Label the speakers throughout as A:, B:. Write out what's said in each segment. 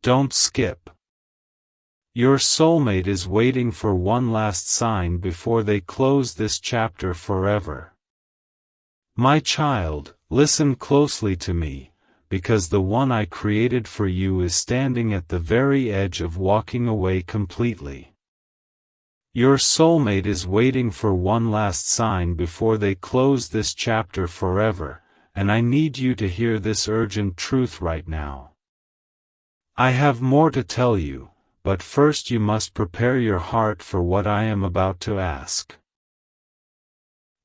A: Don't skip. Your soulmate is waiting for one last sign before they close this chapter forever. My child, listen closely to me, because the one I created for you is standing at the very edge of walking away completely. Your soulmate is waiting for one last sign before they close this chapter forever, and I need you to hear this urgent truth right now. I have more to tell you, but first you must prepare your heart for what I am about to ask.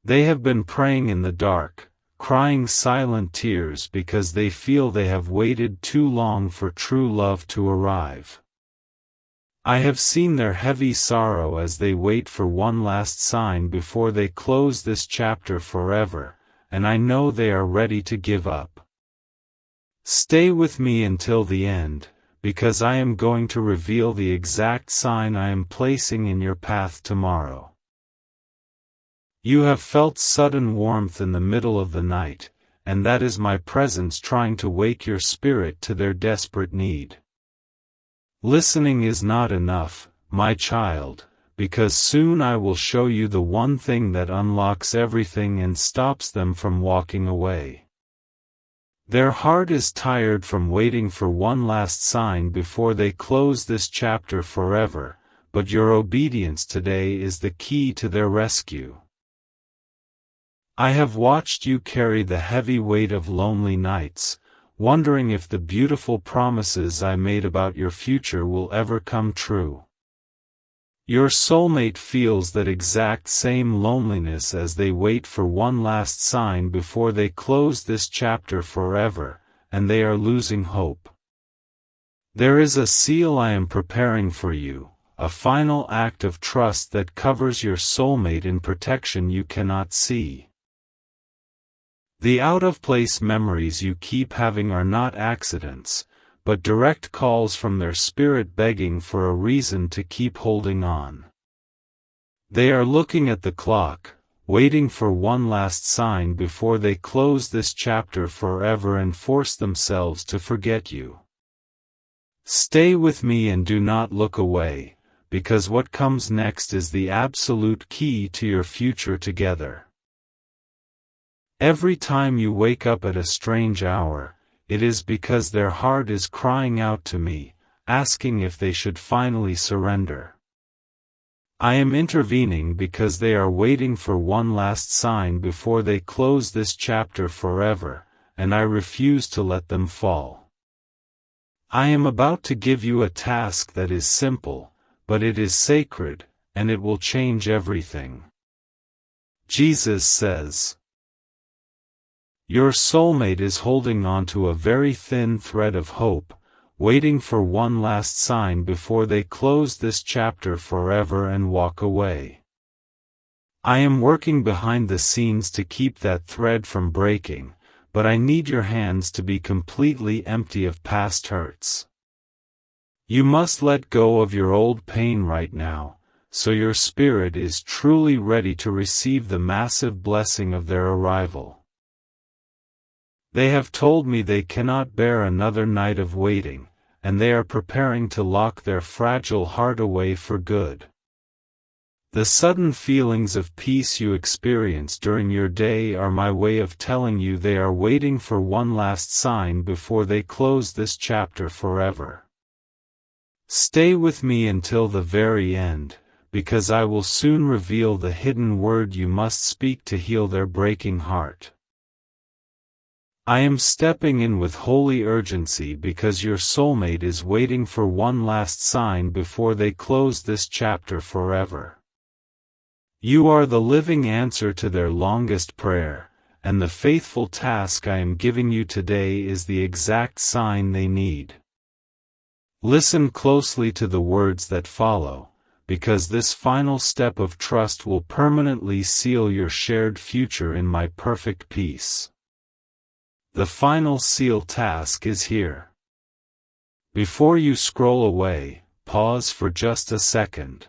A: They have been praying in the dark, crying silent tears because they feel they have waited too long for true love to arrive. I have seen their heavy sorrow as they wait for one last sign before they close this chapter forever, and I know they are ready to give up. Stay with me until the end, because I am going to reveal the exact sign I am placing in your path tomorrow. You have felt sudden warmth in the middle of the night, and that is my presence trying to wake your spirit to their desperate need. Listening is not enough, my child, because soon I will show you the one thing that unlocks everything and stops them from walking away. Their heart is tired from waiting for one last sign before they close this chapter forever, but your obedience today is the key to their rescue. I have watched you carry the heavy weight of lonely nights, wondering if the beautiful promises I made about your future will ever come true. Your soulmate feels that exact same loneliness as they wait for one last sign before they close this chapter forever, and they are losing hope. There is a seal I am preparing for you, a final act of trust that covers your soulmate in protection you cannot see. The out-of-place memories you keep having are not accidents, but direct calls from their spirit begging for a reason to keep holding on. They are looking at the clock, waiting for one last sign before they close this chapter forever and force themselves to forget you. Stay with me and do not look away, because what comes next is the absolute key to your future together. Every time you wake up at a strange hour, it is because their heart is crying out to me, asking if they should finally surrender. I am intervening because they are waiting for one last sign before they close this chapter forever, and I refuse to let them fall. I am about to give you a task that is simple, but it is sacred, and it will change everything. Jesus says, your soulmate is holding on to a very thin thread of hope, waiting for one last sign before they close this chapter forever and walk away. I am working behind the scenes to keep that thread from breaking, but I need your hands to be completely empty of past hurts. You must let go of your old pain right now, so your spirit is truly ready to receive the massive blessing of their arrival. They have told me they cannot bear another night of waiting, and they are preparing to lock their fragile heart away for good. The sudden feelings of peace you experience during your day are my way of telling you they are waiting for one last sign before they close this chapter forever. Stay with me until the very end, because I will soon reveal the hidden word you must speak to heal their breaking heart. I am stepping in with holy urgency because your soulmate is waiting for one last sign before they close this chapter forever. You are the living answer to their longest prayer, and the faithful task I am giving you today is the exact sign they need. Listen closely to the words that follow, because this final step of trust will permanently seal your shared future in my perfect peace. The final seal task is here. Before you scroll away, pause for just a second.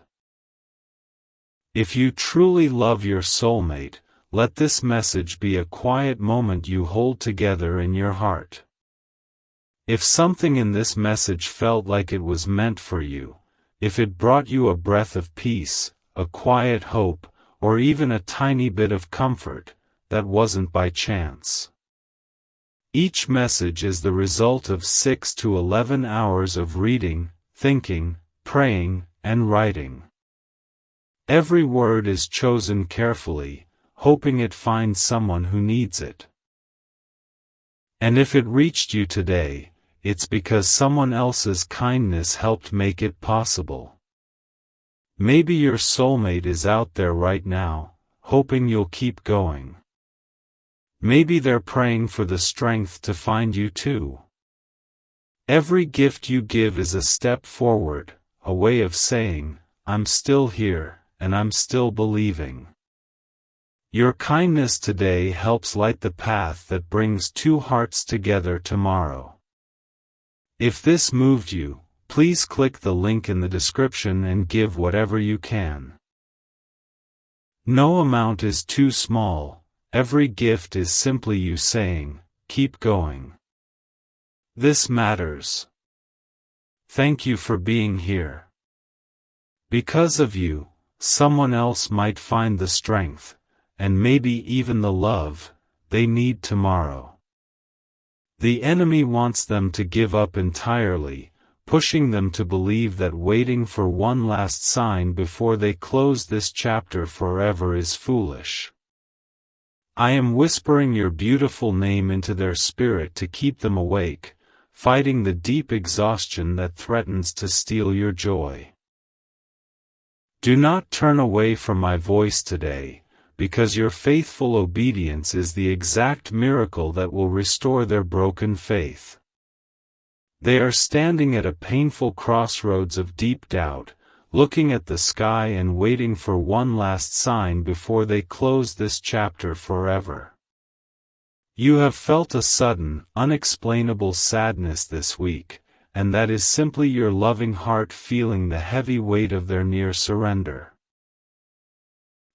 A: If you truly love your soulmate, let this message be a quiet moment you hold together in your heart. If something in this message felt like it was meant for you, if it brought you a breath of peace, a quiet hope, or even a tiny bit of comfort, that wasn't by chance. Each message is the result of 6 to 11 hours of reading, thinking, praying, and writing. Every word is chosen carefully, hoping it finds someone who needs it. And if it reached you today, it's because someone else's kindness helped make it possible. Maybe your soulmate is out there right now, hoping you'll keep going. Maybe they're praying for the strength to find you too. Every gift you give is a step forward, a way of saying, I'm still here, and I'm still believing. Your kindness today helps light the path that brings two hearts together tomorrow. If this moved you, please click the link in the description and give whatever you can. No amount is too small. Every gift is simply you saying, keep going. This matters. Thank you for being here. Because of you, someone else might find the strength, and maybe even the love, they need tomorrow. The enemy wants them to give up entirely, pushing them to believe that waiting for one last sign before they close this chapter forever is foolish. I am whispering your beautiful name into their spirit to keep them awake, fighting the deep exhaustion that threatens to steal your joy. Do not turn away from my voice today, because your faithful obedience is the exact miracle that will restore their broken faith. They are standing at a painful crossroads of deep doubt, looking at the sky and waiting for one last sign before they close this chapter forever. You have felt a sudden, unexplainable sadness this week, and that is simply your loving heart feeling the heavy weight of their near surrender.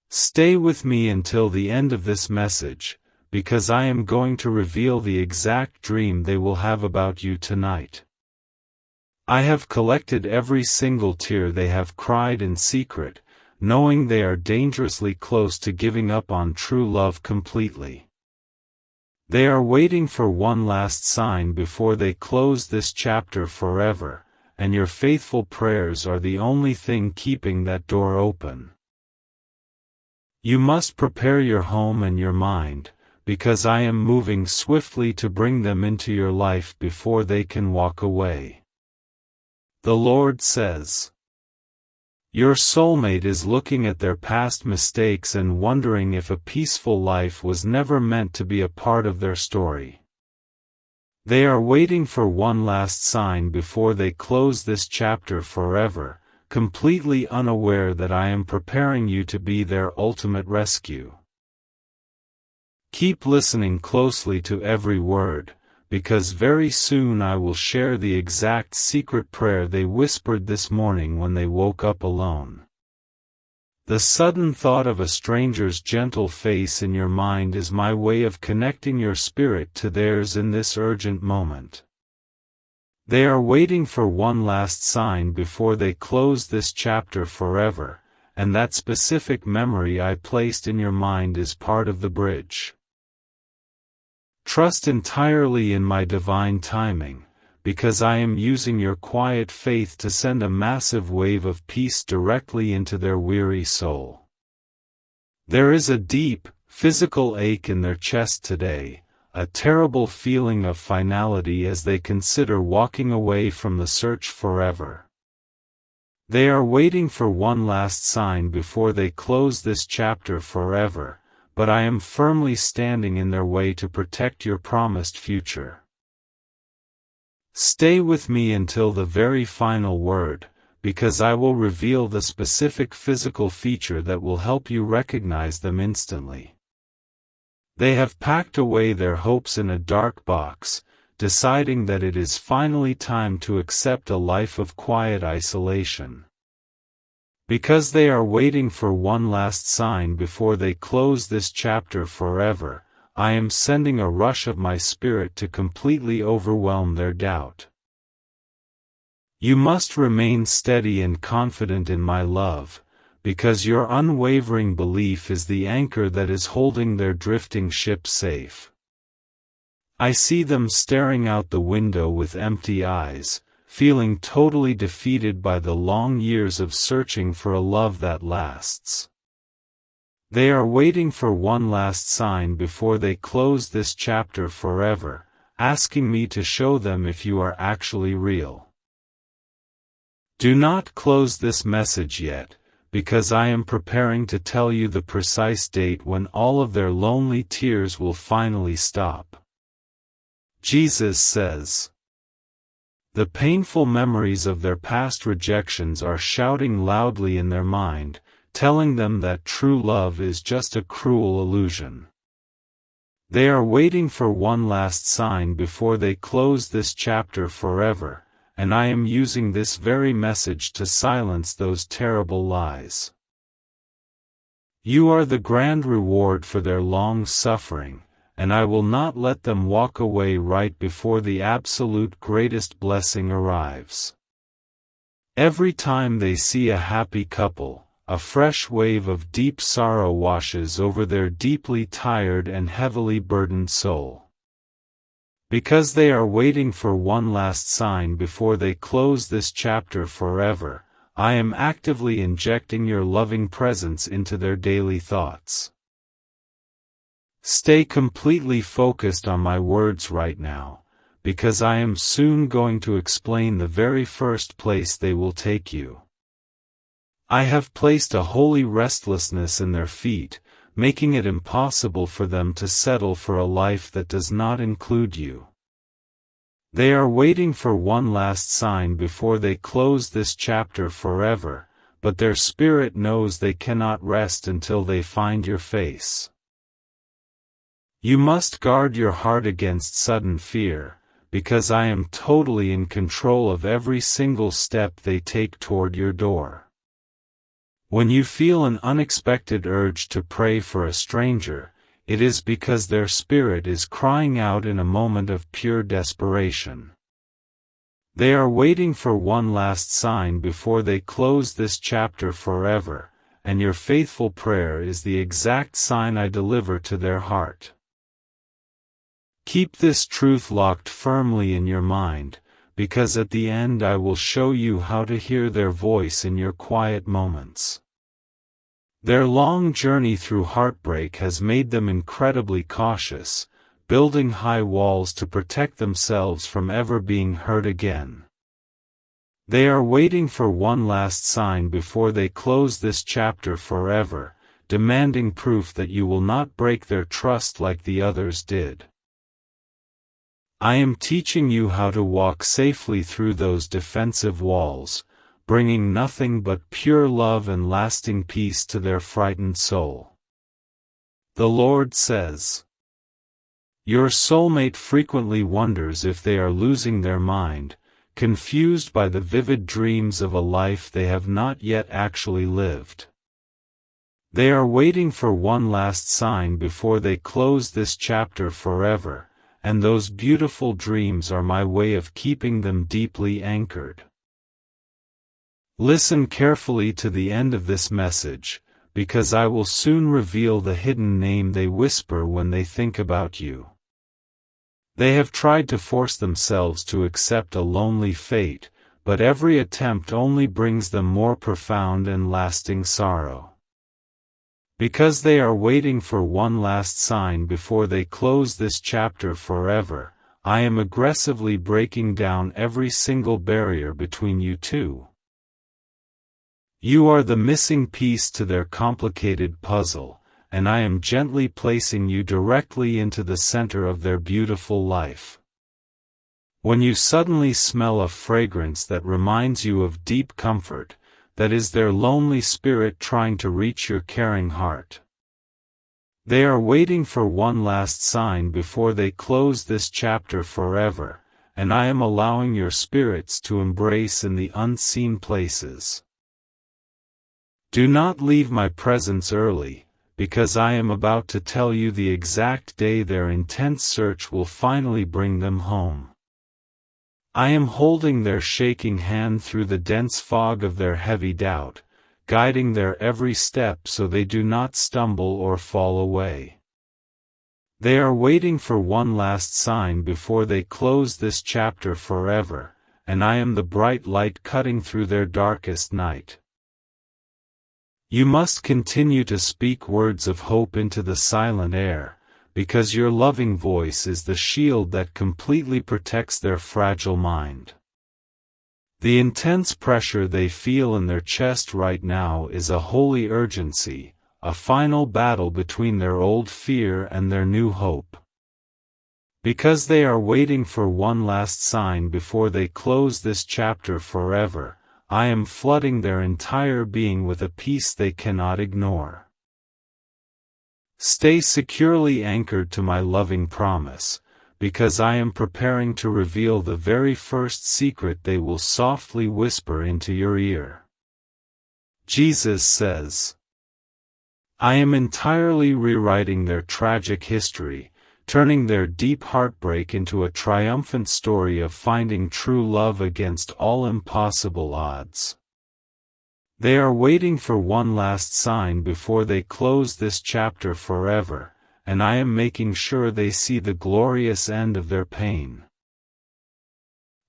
A: Stay with me until the end of this message, because I am going to reveal the exact dream they will have about you tonight. I have collected every single tear they have cried in secret, knowing they are dangerously close to giving up on true love completely. They are waiting for one last sign before they close this chapter forever, and your faithful prayers are the only thing keeping that door open. You must prepare your home and your mind, because I am moving swiftly to bring them into your life before they can walk away. The Lord says, your soulmate is looking at their past mistakes and wondering if a peaceful life was never meant to be a part of their story. They are waiting for one last sign before they close this chapter forever, completely unaware that I am preparing you to be their ultimate rescue. Keep listening closely to every word, because very soon I will share the exact secret prayer they whispered this morning when they woke up alone. The sudden thought of a stranger's gentle face in your mind is my way of connecting your spirit to theirs in this urgent moment. They are waiting for one last sign before they close this chapter forever, and that specific memory I placed in your mind is part of the bridge. Trust entirely in my divine timing, because I am using your quiet faith to send a massive wave of peace directly into their weary soul. There is a deep, physical ache in their chest today, a terrible feeling of finality as they consider walking away from the search forever. They are waiting for one last sign before they close this chapter forever, but I am firmly standing in their way to protect your promised future. Stay with me until the very final word, because I will reveal the specific physical feature that will help you recognize them instantly. They have packed away their hopes in a dark box, deciding that it is finally time to accept a life of quiet isolation. Because they are waiting for one last sign before they close this chapter forever, I am sending a rush of my Spirit to completely overwhelm their doubt. You must remain steady and confident in my love, because your unwavering belief is the anchor that is holding their drifting ship safe. I see them staring out the window with empty eyes, feeling totally defeated by the long years of searching for a love that lasts. They are waiting for one last sign before they close this chapter forever, asking me to show them if you are actually real. Do not close this message yet, because I am preparing to tell you the precise date when all of their lonely tears will finally stop. Jesus says, the painful memories of their past rejections are shouting loudly in their mind, telling them that true love is just a cruel illusion. They are waiting for one last sign before they close this chapter forever, and I am using this very message to silence those terrible lies. You are the grand reward for their long suffering, and I will not let them walk away right before the absolute greatest blessing arrives. Every time they see a happy couple, a fresh wave of deep sorrow washes over their deeply tired and heavily burdened soul. Because they are waiting for one last sign before they close this chapter forever, I am actively injecting your loving presence into their daily thoughts. Stay completely focused on my words right now, because I am soon going to explain the very first place they will take you. I have placed a holy restlessness in their feet, making it impossible for them to settle for a life that does not include you. They are waiting for one last sign before they close this chapter forever, but their spirit knows they cannot rest until they find your face. You must guard your heart against sudden fear, because I am totally in control of every single step they take toward your door. When you feel an unexpected urge to pray for a stranger, it is because their spirit is crying out in a moment of pure desperation. They are waiting for one last sign before they close this chapter forever, and your faithful prayer is the exact sign I deliver to their heart. Keep this truth locked firmly in your mind, because at the end I will show you how to hear their voice in your quiet moments. Their long journey through heartbreak has made them incredibly cautious, building high walls to protect themselves from ever being hurt again. They are waiting for one last sign before they close this chapter forever, demanding proof that you will not break their trust like the others did. I am teaching you how to walk safely through those defensive walls, bringing nothing but pure love and lasting peace to their frightened soul. The Lord says, your soulmate frequently wonders if they are losing their mind, confused by the vivid dreams of a life they have not yet actually lived. They are waiting for one last sign before they close this chapter forever, and those beautiful dreams are my way of keeping them deeply anchored. Listen carefully to the end of this message, because I will soon reveal the hidden name they whisper when they think about you. They have tried to force themselves to accept a lonely fate, but every attempt only brings them more profound and lasting sorrow. Because they are waiting for one last sign before they close this chapter forever, I am aggressively breaking down every single barrier between you two. You are the missing piece to their complicated puzzle, and I am gently placing you directly into the center of their beautiful life. When you suddenly smell a fragrance that reminds you of deep comfort, that is their lonely spirit trying to reach your caring heart. They are waiting for one last sign before they close this chapter forever, and I am allowing your spirits to embrace in the unseen places. Do not leave my presence early, because I am about to tell you the exact day their intense search will finally bring them home. I am holding their shaking hand through the dense fog of their heavy doubt, guiding their every step so they do not stumble or fall away. They are waiting for one last sign before they close this chapter forever, and I am the bright light cutting through their darkest night. You must continue to speak words of hope into the silent air, because your loving voice is the shield that completely protects their fragile mind. The intense pressure they feel in their chest right now is a holy urgency, a final battle between their old fear and their new hope. Because they are waiting for one last sign before they close this chapter forever, I am flooding their entire being with a peace they cannot ignore. Stay securely anchored to my loving promise, because I am preparing to reveal the very first secret they will softly whisper into your ear. Jesus says, I am entirely rewriting their tragic history, turning their deep heartbreak into a triumphant story of finding true love against all impossible odds. They are waiting for one last sign before they close this chapter forever, and I am making sure they see the glorious end of their pain.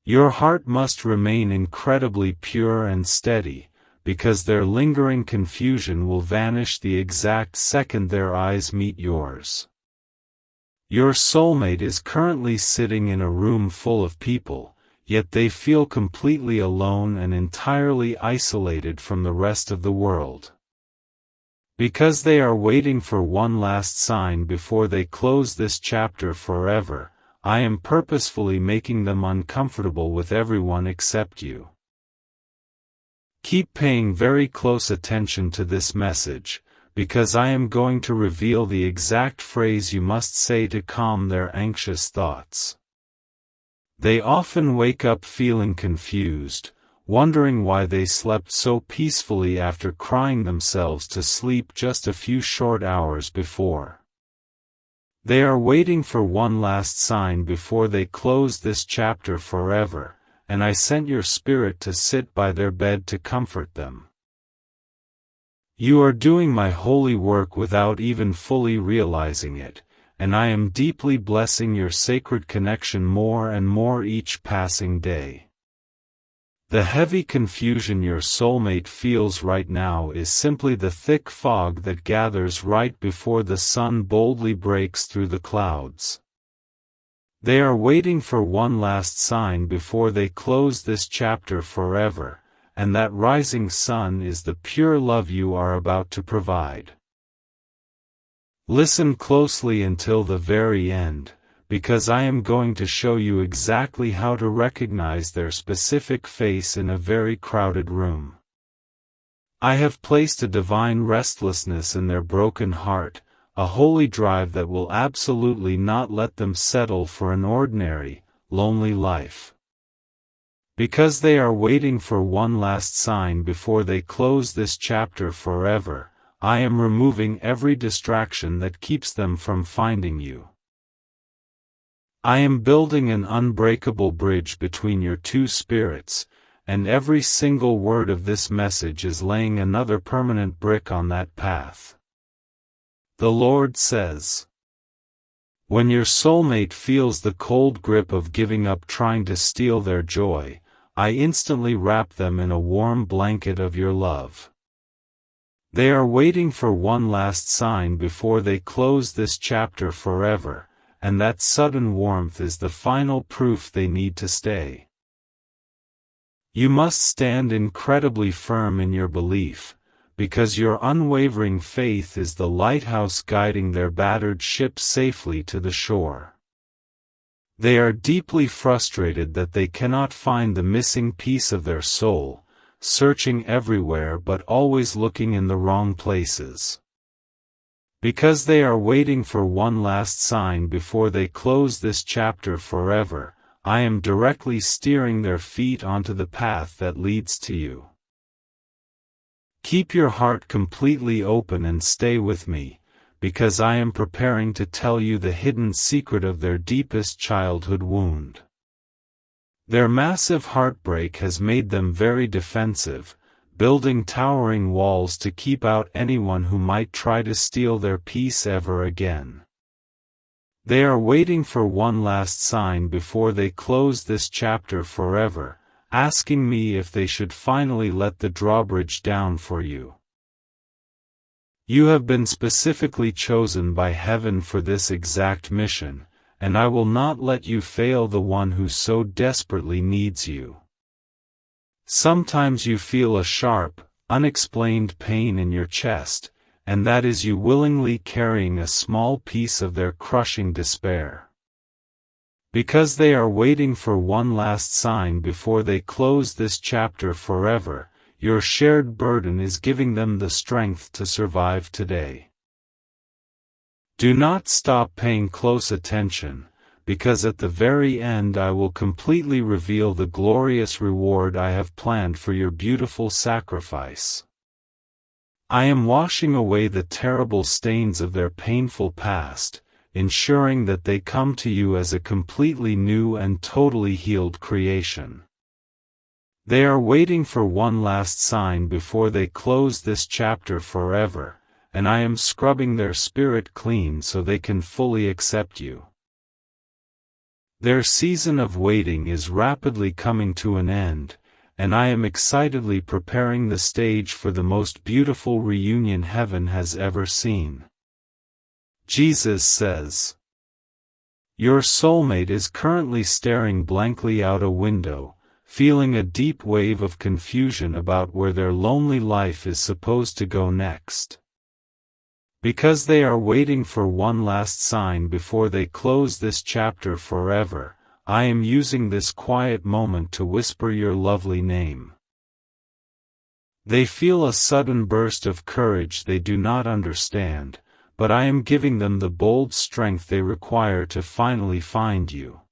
A: Your heart must remain incredibly pure and steady, because their lingering confusion will vanish the exact second their eyes meet yours. Your soulmate is currently sitting in a room full of people, yet they feel completely alone and entirely isolated from the rest of the world. Because they are waiting for one last sign before they close this chapter forever, I am purposefully making them uncomfortable with everyone except you. Keep paying very close attention to this message, because I am going to reveal the exact phrase you must say to calm their anxious thoughts. They often wake up feeling confused, wondering why they slept so peacefully after crying themselves to sleep just a few short hours before. They are waiting for one last sign before they close this chapter forever, and I sent your spirit to sit by their bed to comfort them. You are doing my holy work without even fully realizing it, and I am deeply blessing your sacred connection more and more each passing day. The heavy confusion your soulmate feels right now is simply the thick fog that gathers right before the sun boldly breaks through the clouds. They are waiting for one last sign before they close this chapter forever, and that rising sun is the pure love you are about to provide. Listen closely until the very end, because I am going to show you exactly how to recognize their specific face in a very crowded room. I have placed a divine restlessness in their broken heart, a holy drive that will absolutely not let them settle for an ordinary, lonely life. Because they are waiting for one last sign before they close this chapter forever, I am removing every distraction that keeps them from finding you. I am building an unbreakable bridge between your two spirits, and every single word of this message is laying another permanent brick on that path. The Lord says, when your soulmate feels the cold grip of giving up trying to steal their joy, I instantly wrap them in a warm blanket of your love. They are waiting for one last sign before they close this chapter forever, and that sudden warmth is the final proof they need to stay. You must stand incredibly firm in your belief, because your unwavering faith is the lighthouse guiding their battered ship safely to the shore. They are deeply frustrated that they cannot find the missing piece of their soul, searching everywhere but always looking in the wrong places. Because they are waiting for one last sign before they close this chapter forever, I am directly steering their feet onto the path that leads to you. Keep your heart completely open and stay with me, because I am preparing to tell you the hidden secret of their deepest childhood wound. Their massive heartbreak has made them very defensive, building towering walls to keep out anyone who might try to steal their peace ever again. They are waiting for one last sign before they close this chapter forever, asking me if they should finally let the drawbridge down for you. You have been specifically chosen by heaven for this exact mission, and I will not let you fail the one who so desperately needs you. Sometimes you feel a sharp, unexplained pain in your chest, and that is you willingly carrying a small piece of their crushing despair. Because they are waiting for one last sign before they close this chapter forever, your shared burden is giving them the strength to survive today. Do not stop paying close attention, because at the very end I will completely reveal the glorious reward I have planned for your beautiful sacrifice. I am washing away the terrible stains of their painful past, ensuring that they come to you as a completely new and totally healed creation. They are waiting for one last sign before they close this chapter forever, and I am scrubbing their spirit clean so they can fully accept you. Their season of waiting is rapidly coming to an end, and I am excitedly preparing the stage for the most beautiful reunion heaven has ever seen. Jesus says, "Your soulmate is currently staring blankly out a window, feeling a deep wave of confusion about where their lonely life is supposed to go next. Because they are waiting for one last sign before they close this chapter forever, I am using this quiet moment to whisper your lovely name. They feel a sudden burst of courage they do not understand, but I am giving them the bold strength they require to finally find you.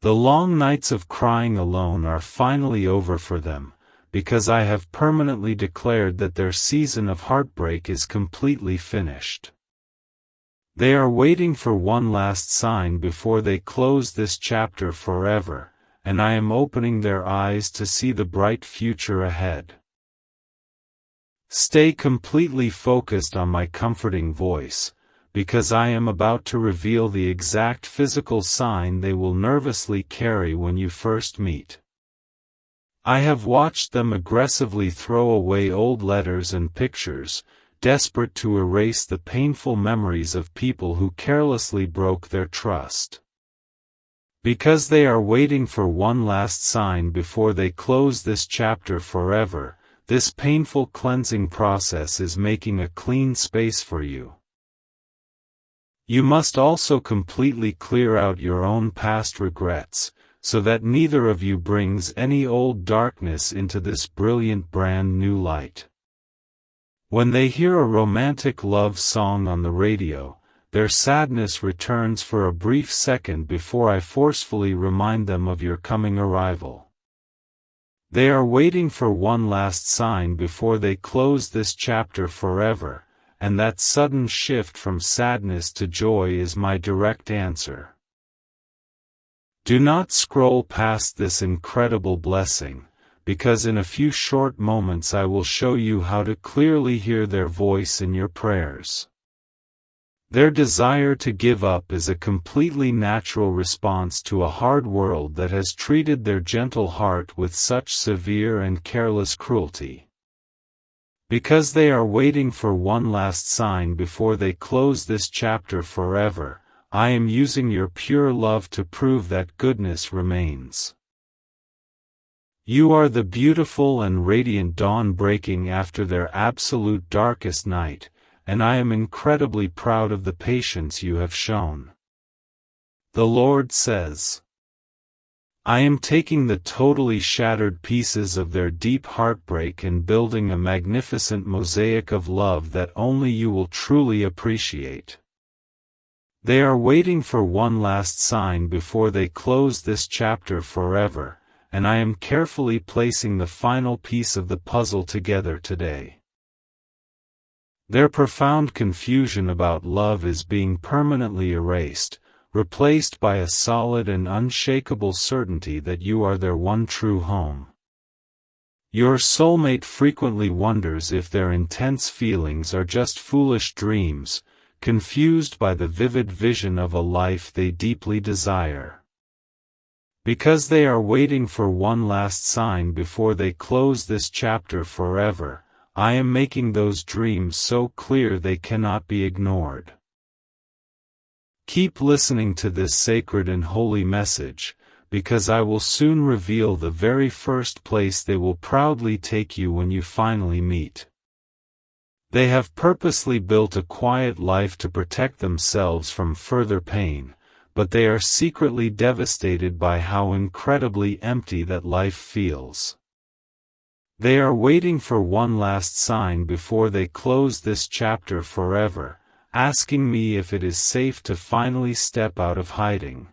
A: The long nights of crying alone are finally over for them, because I have permanently declared that their season of heartbreak is completely finished. They are waiting for one last sign before they close this chapter forever, and I am opening their eyes to see the bright future ahead. Stay completely focused on my comforting voice, because I am about to reveal the exact physical sign they will nervously carry when you first meet. I have watched them aggressively throw away old letters and pictures, desperate to erase the painful memories of people who carelessly broke their trust. Because they are waiting for one last sign before they close this chapter forever, this painful cleansing process is making a clean space for you. You must also completely clear out your own past regrets, so that neither of you brings any old darkness into this brilliant brand new light. When they hear a romantic love song on the radio, their sadness returns for a brief second before I forcefully remind them of your coming arrival. They are waiting for one last sign before they close this chapter forever, and that sudden shift from sadness to joy is my direct answer. Do not scroll past this incredible blessing, because in a few short moments I will show you how to clearly hear their voice in your prayers. Their desire to give up is a completely natural response to a hard world that has treated their gentle heart with such severe and careless cruelty. Because they are waiting for one last sign before they close this chapter forever, I am using your pure love to prove that goodness remains. You are the beautiful and radiant dawn breaking after their absolute darkest night, and I am incredibly proud of the patience you have shown. The Lord says, I am taking the totally shattered pieces of their deep heartbreak and building a magnificent mosaic of love that only you will truly appreciate. They are waiting for one last sign before they close this chapter forever, and I am carefully placing the final piece of the puzzle together today. Their profound confusion about love is being permanently erased, replaced by a solid and unshakable certainty that you are their one true home. Your soulmate frequently wonders if their intense feelings are just foolish dreams, confused by the vivid vision of a life they deeply desire. Because they are waiting for one last sign before they close this chapter forever, I am making those dreams so clear they cannot be ignored. Keep listening to this sacred and holy message, because I will soon reveal the very first place they will proudly take you when you finally meet. They have purposely built a quiet life to protect themselves from further pain, but they are secretly devastated by how incredibly empty that life feels. They are waiting for one last sign before they close this chapter forever, asking me if it is safe to finally step out of hiding.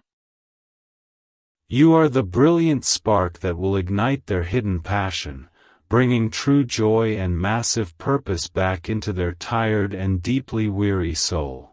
A: You are the brilliant spark that will ignite their hidden passion, bringing true joy and massive purpose back into their tired and deeply weary soul.